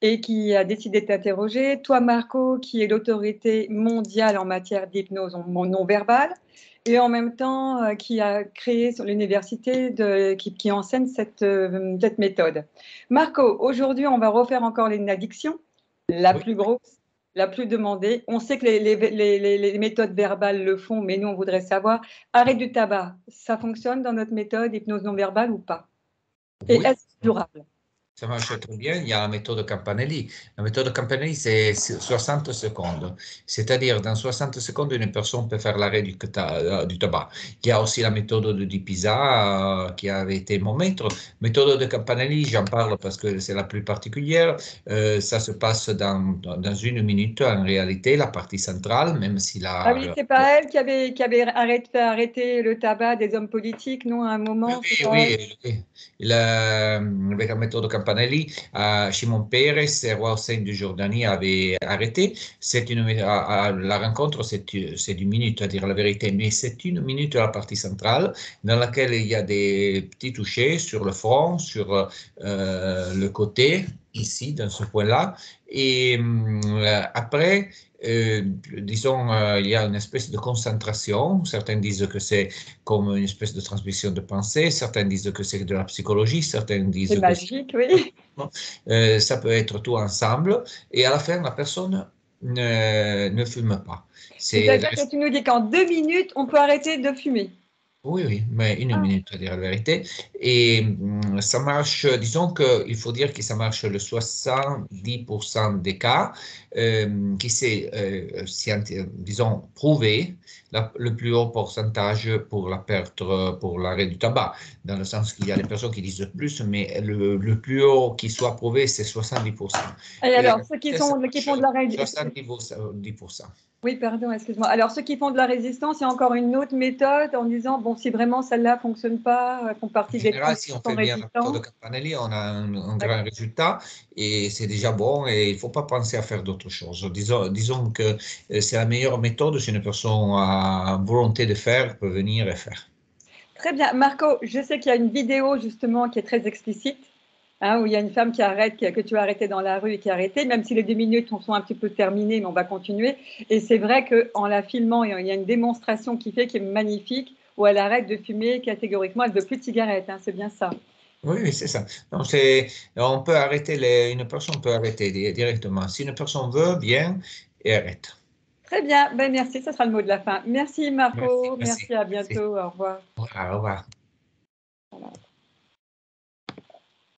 et qui a décidé de t'interroger. Toi, Marco, qui est l'autorité mondiale en matière d'hypnose non verbale et en même temps qui a créé sur l'université qui enseigne cette méthode. Marco, aujourd'hui, on va refaire encore l'addiction, la Oui. plus grosse, la plus demandée. On sait que les méthodes verbales le font, mais nous, on voudrait savoir, arrêt du tabac, ça fonctionne dans notre méthode hypnose non verbale ou pas? Et Oui, est-ce durable? ça marche très bien. Il y a la méthode Campanelli. La méthode Campanelli, c'est 60 secondes. C'est-à-dire, dans 60 secondes, une personne peut faire l'arrêt du tabac. Il y a aussi la méthode de Di Pisa, qui avait été mon maître. Méthode de Campanelli, j'en parle parce que c'est la plus particulière. Ça se passe dans une minute, en réalité, la partie centrale, même si Ah oui, c'est pas elle qui avait fait arrêter le tabac des hommes politiques, non, à un Oui, moment, c'est pas elle? oui, oui. Avec la méthode Campanelli, Shimon Peres, roi Hossein de Jordanie, avait arrêté. La rencontre, c'est une minute, à dire la vérité, mais c'est une minute à la partie centrale, dans laquelle il y a des petits touchés sur le front, sur le côté, ici, dans ce point-là. Et après, disons, il y a une espèce de concentration. Certains disent que c'est comme une espèce de transmission de pensée. Certains disent que c'est de la psychologie. Certains C'est disent que magique, oui. ça peut être tout ensemble. Et à la fin, la personne ne fume pas. C'est C'est-à-dire que tu nous dis qu'en 2 minutes, on peut arrêter de fumer. Oui, oui, mais une Ah, minute à dire la vérité. Et ça marche, disons qu'il faut dire que ça marche le 70% des cas, qui c'est, disons, prouvé le plus haut pourcentage pour la perte, pour l'arrêt du tabac. Dans le sens qu'il y a des personnes qui disent plus, mais le plus haut qui soit prouvé, c'est 70%. et Et alors, ceux qui ça qui marche font de la 70%. oui, pardon, excuse-moi. Alors, ceux qui font de la résistance, il y a encore une autre méthode en disant, bon, si vraiment celle-là fonctionne pas, font En partie des général, 30 si on fait bien la résistants. méthode Campanelli, on a un grand D'accord. résultat et c'est déjà bon et il ne faut pas penser à faire d'autres choses. Disons que c'est la meilleure méthode si une personne a volonté de faire, peut venir et faire. Très bien. Marco, je sais qu'il y a une vidéo justement qui est très explicite, hein, où il y a une femme qui arrête, que tu as arrêtée dans la rue et qui a arrêté, même si les 2 minutes sont un petit peu terminées, mais on va continuer. Et c'est vrai qu'en la filmant, il y a une démonstration qui est magnifique, où elle arrête de fumer catégoriquement, elle ne veut plus de cigarettes, hein, c'est bien ça. Oui, oui, c'est ça. Donc, on peut arrêter, une personne peut arrêter directement. Si une personne veut, bien et arrête. Très bien, ben merci, ce sera le mot de la fin. Merci Merci, Marco, merci, merci, à merci. bientôt, au revoir. Voilà, au revoir. Voilà.